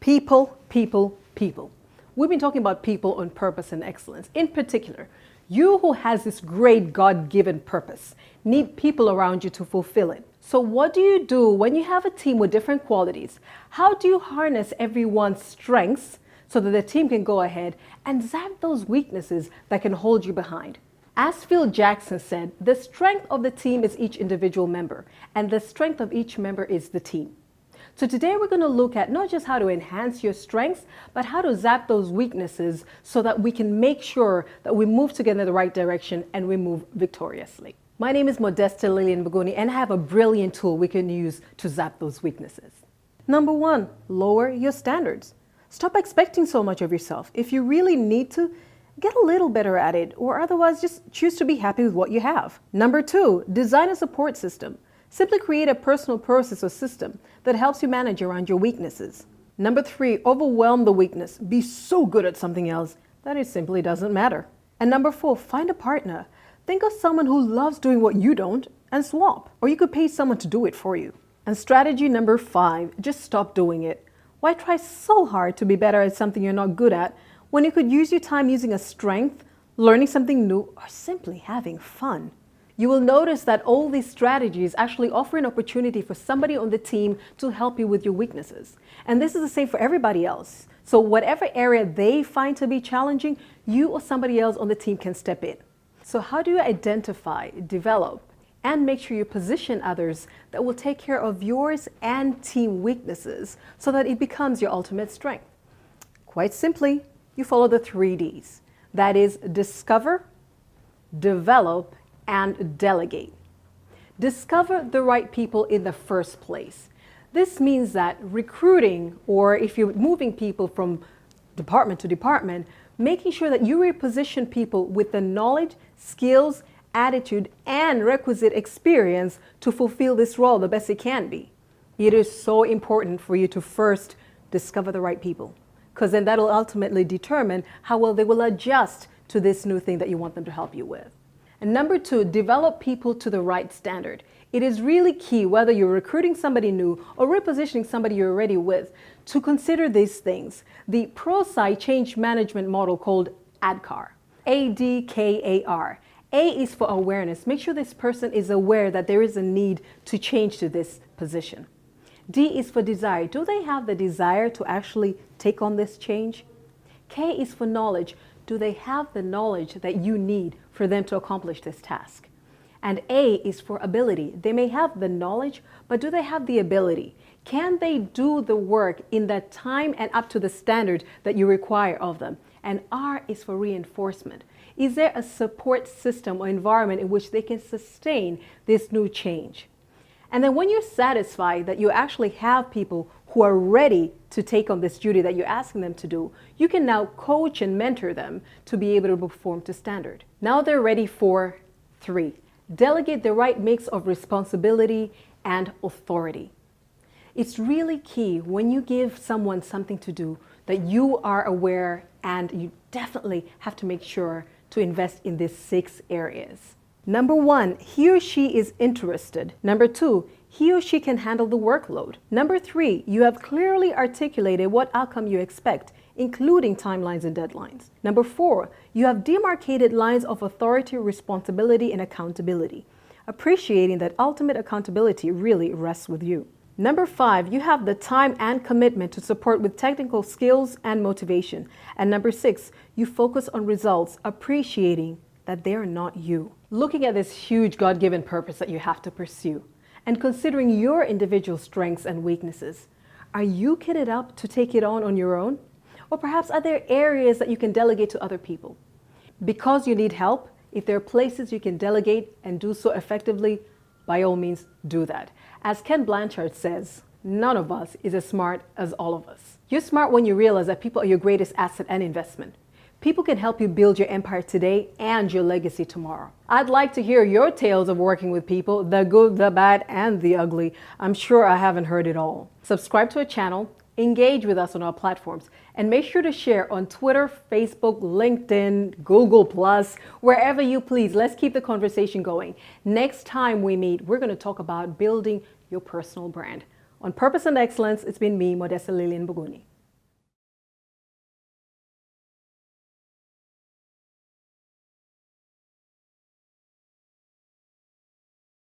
People, people, people. We've been talking about people on purpose and excellence. In particular, you who has this great God-given purpose need people around you to fulfill it. So what do you do when you have a team with different qualities? How do you harness everyone's strengths so that the team can go ahead and zap those weaknesses that can hold you behind? As Phil Jackson said, the strength of the team is each individual member, and the strength of each member is the team. So today we're going to look at not just how to enhance your strengths, but how to zap those weaknesses so that we can make sure that we move together in the right direction and we move victoriously. My name is Modesta and I have a brilliant tool we can use to zap those weaknesses. Number one, lower your standards. Stop expecting so much of yourself. If you really need to, get a little better at it, or otherwise just choose to be happy with what you have. Number two, design a support system. Simply create a personal process or system that helps you manage around your weaknesses. Number three, overwhelm the weakness. Be so good at something else that it simply doesn't matter. And number four, find a partner. Think of someone who loves doing what you don't and swap. Or you could pay someone to do it for you. And strategy number five, just stop doing it. Why try so hard to be better at something you're not good at when you could use your time using a strength, learning something new, or simply having fun? You will notice that all these strategies actually offer an opportunity for somebody on the team to help you with your weaknesses. And this is the same for everybody else. So whatever area they find to be challenging, you or somebody else on the team can step in. So how do you identify, develop, and make sure you position others that will take care of yours and team weaknesses so that it becomes your ultimate strength? Quite simply, you follow the 3 Ds. That is, discover, develop, and delegate. Discover the right people in the first place. This means that recruiting, or if you're moving people from department to department, making sure that you reposition people with the knowledge, skills, attitude, and requisite experience to fulfill this role the best it can be. It is so important for you to first discover the right people, because then that'll ultimately determine how well they will adjust to this new thing that you want them to help you with. And number two, develop people to the right standard. It is really key, whether you're recruiting somebody new or repositioning somebody you're already with, to consider these things. The ProSci change management model called ADKAR, ADKAR. A is for awareness. Make sure this person is aware that there is a need to change to this position. D is for desire. Do they have the desire to actually take on this change? K is for knowledge. Do they have the knowledge that you need for them to accomplish this task? And A is for ability. They may have the knowledge, but do they have the ability? Can they do the work in that time and up to the standard that you require of them? And R is for reinforcement. Is there a support system or environment in which they can sustain this new change? And then when you're satisfied that you actually have people who are ready to take on this duty that you're asking them to do, you can now coach and mentor them to be able to perform to standard. Now they're ready for 3. Delegate the right mix of responsibility and authority. It's really key when you give someone something to do that you are aware, and you definitely have to make sure to invest in these 6 areas. Number 1, he or she is interested. Number 2, he or she can handle the workload. Number 3, you have clearly articulated what outcome you expect, including timelines and deadlines. Number 4, you have demarcated lines of authority, responsibility, and accountability, appreciating that ultimate accountability really rests with you. Number 5, you have the time and commitment to support with technical skills and motivation. And number 6, you focus on results, appreciating that they're not you. Looking at this huge God-given purpose that you have to pursue and considering your individual strengths and weaknesses, are you kitted up to take it on your own? Or perhaps are there areas that you can delegate to other people? Because you need help, if there are places you can delegate and do so effectively, by all means, do that. As Ken Blanchard says, none of us is as smart as all of us. You're smart when you realize that people are your greatest asset and investment. People can help you build your empire today and your legacy tomorrow. I'd like to hear your tales of working with people, the good, the bad, and the ugly. I'm sure I haven't heard it all. Subscribe to our channel, engage with us on our platforms, and make sure to share on Twitter, Facebook, LinkedIn, Google+, wherever you please. Let's keep the conversation going. Next time we meet, we're going to talk about building your personal brand. On Purpose and Excellence, it's been me, Modesta Buguni.